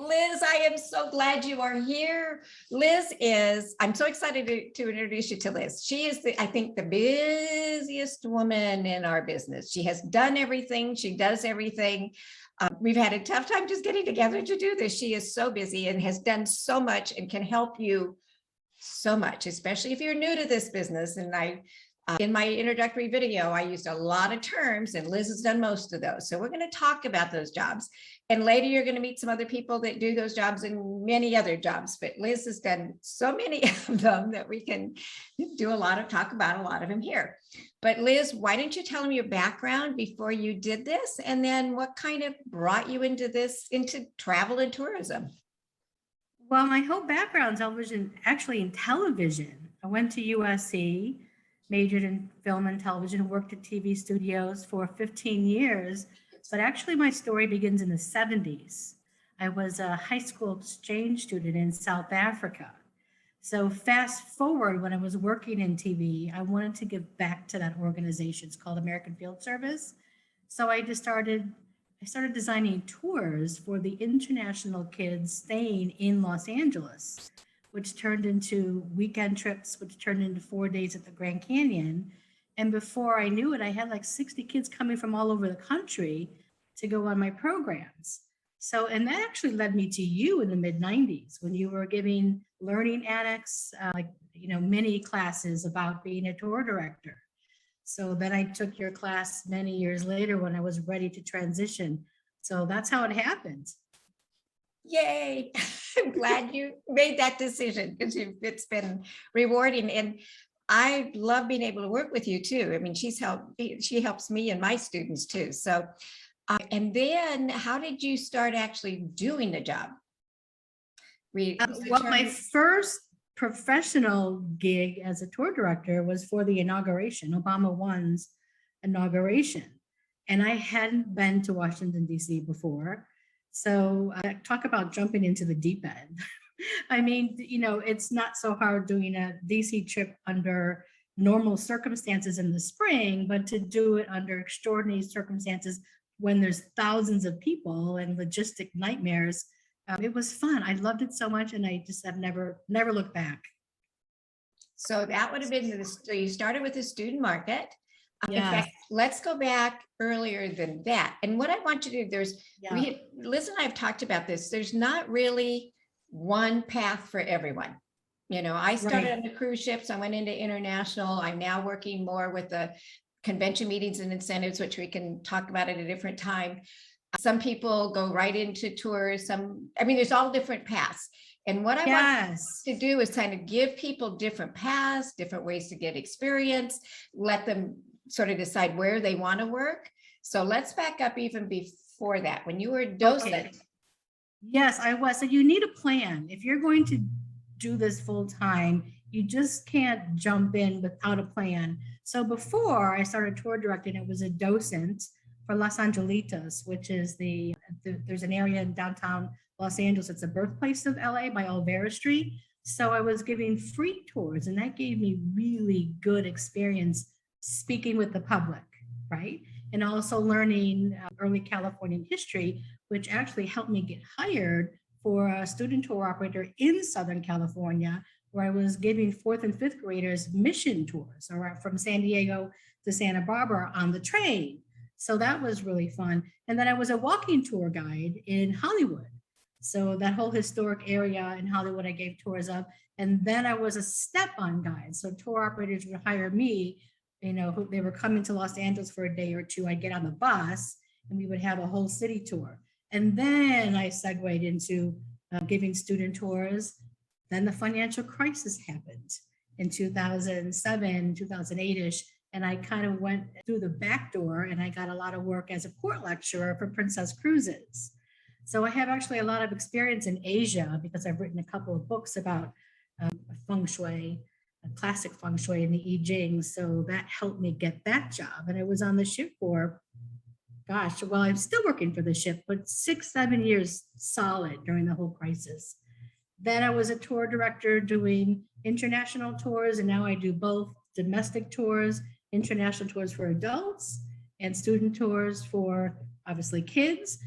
Liz, I am so glad you are here. I'm so excited to introduce you to Liz. She is, I think, the busiest woman in our business. She has done everything. She does everything. We've had a tough time just getting together to do this. She is so busy and has done so much and can help you so much, especially if you're new to this business. And in my introductory video, I used a lot of terms and Liz has done most of those. So we're going to talk about those jobs. And later you're going to meet some other people that do those jobs and many other jobs. But Liz has done so many of them that we can talk about a lot of them here. But Liz, why don't you tell them your background before you did this? And then what kind of brought you into travel and tourism? Well, my whole background's actually in television. I went to USC, majored in film and television, worked at TV studios for 15 years. But actually, my story begins in the 70s. I was a high school exchange student in South Africa. So fast forward, when I was working in TV, I wanted to give back to that organization. It's called American Field Service. So I started designing tours for the international kids staying in Los Angeles, which turned into weekend trips, which turned into 4 days at the Grand Canyon. And before I knew it, I had like 60 kids coming from all over the country to go on my programs. So, and that actually led me to you in the mid 90s when you were giving learning annex, mini classes about being a tour director. So then I took your class many years later when I was ready to transition. So that's how it happened. Yay. I'm glad you made that decision because it's been rewarding. And I love being able to work with you too. I mean, she helps me and my students too. So, and then how did you start actually doing the job? My first professional gig as a tour director was for the inauguration, Obama 1's inauguration. And I hadn't been to Washington, D.C. before. So talk about jumping into the deep end. I mean, it's not so hard doing a DC trip under normal circumstances in the spring, but to do it under extraordinary circumstances when there's thousands of people and logistic nightmares, it was fun. I loved it so much, and I just have never looked back. So that would have been so you started with the student market. Yeah. In fact, let's go back earlier than that. And what I want you to do, Liz and I have talked about this. There's not really one path for everyone. I started on the cruise ships. I went into international. I'm now working more with the convention meetings and incentives, which we can talk about at a different time. Some people go right into tours. There's all different paths. And what I want to do is kind of give people different paths, different ways to get experience, let them sort of decide where they want to work. So let's back up even before that. When you were a docent. Okay. Yes, I was. So you need a plan. If you're going to do this full time, you just can't jump in without a plan. So before I started tour directing, I was a docent for Los Angelitos, which is there's an area in downtown Los Angeles. It's the birthplace of LA by Olvera Street. So I was giving free tours, and that gave me really good experience speaking with the public, right? And also learning early Californian history, which actually helped me get hired for a student tour operator in Southern California, where I was giving 4th and 5th graders mission tours from San Diego to Santa Barbara on the train. So that was really fun. And then I was a walking tour guide in Hollywood. So that whole historic area in Hollywood, I gave tours of. And then I was a step-on guide. So tour operators would hire me, they were coming to Los Angeles for a day or two. I'd get on the bus and we would have a whole city tour. And then I segued into giving student tours. Then the financial crisis happened in 2007, 2008-ish. And I kind of went through the back door and I got a lot of work as a port lecturer for Princess Cruises. So I have actually a lot of experience in Asia because I've written a couple of books about feng shui, classic feng shui in the I Ching. So that helped me get that job. And I was on the ship for, I'm still working for the ship, but 6-7 years solid during the whole crisis. Then I was a tour director doing international tours, and now I do both domestic tours, international tours for adults, and student tours for obviously kids.